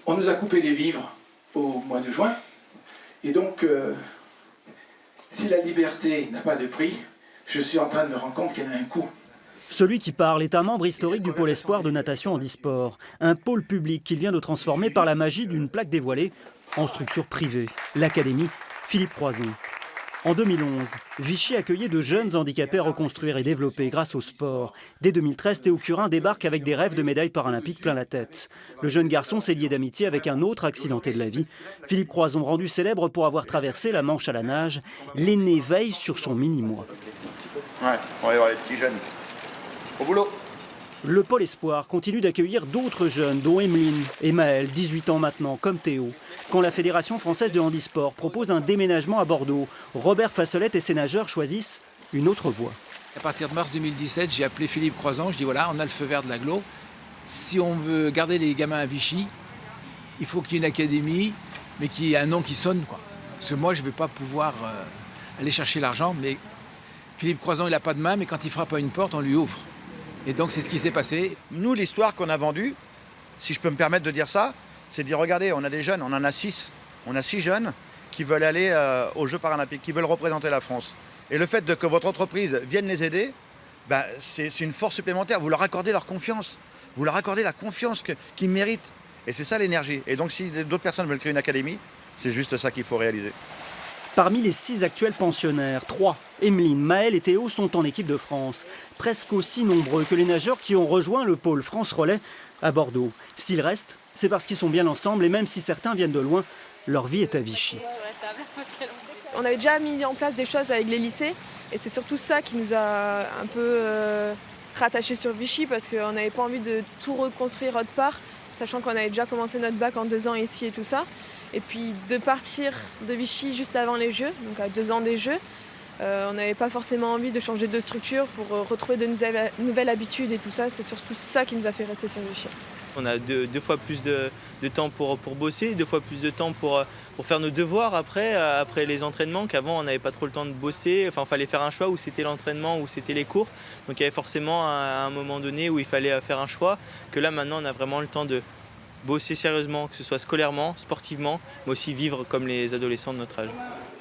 On nous a coupé les vivres au mois de juin. Et donc, si la liberté n'a pas de prix, je suis en train de me rendre compte qu'elle a un coût. Celui qui parle est un membre historique du pôle espoir de natation handisport, un pôle public qu'il vient de transformer par la magie d'une plaque dévoilée en structure privée, l'Académie Philippe Croizon. En 2011, Vichy accueillait de jeunes handicapés à reconstruire et développer grâce au sport. Dès 2013, Théo Curin débarque avec des rêves de médailles paralympiques plein la tête. Le jeune garçon s'est lié d'amitié avec un autre accidenté de la vie. Philippe Croizon, rendu célèbre pour avoir traversé la Manche à la nage, l'aîné veille sur son mini-moi. Ouais, on va y voir les petits jeunes. Au boulot. Le pôle espoir continue d'accueillir d'autres jeunes, dont Emeline et Maël, 18 ans maintenant, comme Théo. Quand la Fédération française de handisport propose un déménagement à Bordeaux, Robert Fassolette et ses nageurs choisissent une autre voie. À partir de mars 2017, j'ai appelé Philippe Croizon, je dis voilà, on a le feu vert de l'agglo. Si on veut garder les gamins à Vichy, il faut qu'il y ait une académie, mais qu'il y ait un nom qui sonne, quoi. Parce que moi, je ne vais pas pouvoir aller chercher l'argent, mais Philippe Croizon, il n'a pas de main, mais quand il frappe à une porte, on lui ouvre. Et donc, c'est ce qui s'est passé. Nous, l'histoire qu'on a vendue, si je peux me permettre de dire ça, c'est de dire, regardez, on a des jeunes, on en a 6. On a 6 jeunes qui veulent aller aux Jeux paralympiques, qui veulent représenter la France. Et le fait que votre entreprise vienne les aider, c'est une force supplémentaire. Vous leur accordez leur confiance. Vous leur accordez la confiance qu'ils méritent. Et c'est ça l'énergie. Et donc, si d'autres personnes veulent créer une académie, c'est juste ça qu'il faut réaliser. Parmi les 6 actuels pensionnaires, 3, Emeline, Maël et Théo, sont en équipe de France. Presque aussi nombreux que les nageurs qui ont rejoint le pôle France Relais à Bordeaux. S'ils restent, c'est parce qu'ils sont bien ensemble et même si certains viennent de loin, leur vie est à Vichy. On avait déjà mis en place des choses avec les lycées et c'est surtout ça qui nous a un peu rattachés sur Vichy parce qu'on n'avait pas envie de tout reconstruire autre part, sachant qu'on avait déjà commencé notre bac en 2 ans ici et tout ça. Et puis de partir de Vichy juste avant les Jeux, donc à 2 ans des Jeux, on n'avait pas forcément envie de changer de structure pour retrouver de nouvelles habitudes et tout ça. C'est surtout ça qui nous a fait rester sur Vichy. On a 2 fois plus de temps pour bosser, 2 fois plus de temps pour faire nos devoirs après les entraînements, qu'avant on n'avait pas trop le temps de bosser. Enfin, il fallait faire un choix où c'était l'entraînement, où c'était les cours. Donc il y avait forcément un moment donné où il fallait faire un choix, que là maintenant on a vraiment le temps de bosser sérieusement, que ce soit scolairement, sportivement, mais aussi vivre comme les adolescents de notre âge.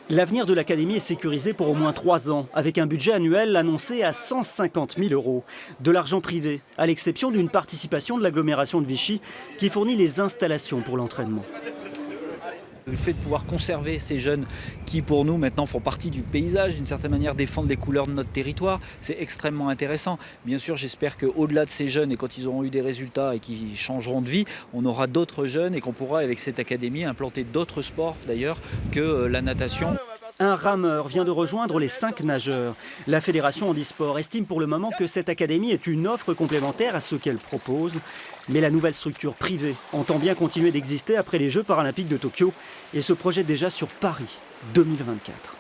L'avenir de l'Académie est sécurisé pour au moins 3 ans, avec un budget annuel annoncé à 150 000 €. De l'argent privé, à l'exception d'une participation de l'agglomération de Vichy, qui fournit les installations pour l'entraînement. Le fait de pouvoir conserver ces jeunes qui, pour nous, maintenant font partie du paysage, d'une certaine manière défendent les couleurs de notre territoire, c'est extrêmement intéressant. Bien sûr, j'espère qu'au-delà de ces jeunes et quand ils auront eu des résultats et qu'ils changeront de vie, on aura d'autres jeunes et qu'on pourra, avec cette académie, implanter d'autres sports d'ailleurs que la natation. Un rameur vient de rejoindre les 5 nageurs. La Fédération handisport estime pour le moment que cette académie est une offre complémentaire à ce qu'elle propose. Mais la nouvelle structure privée entend bien continuer d'exister après les Jeux paralympiques de Tokyo et se projette déjà sur Paris 2024.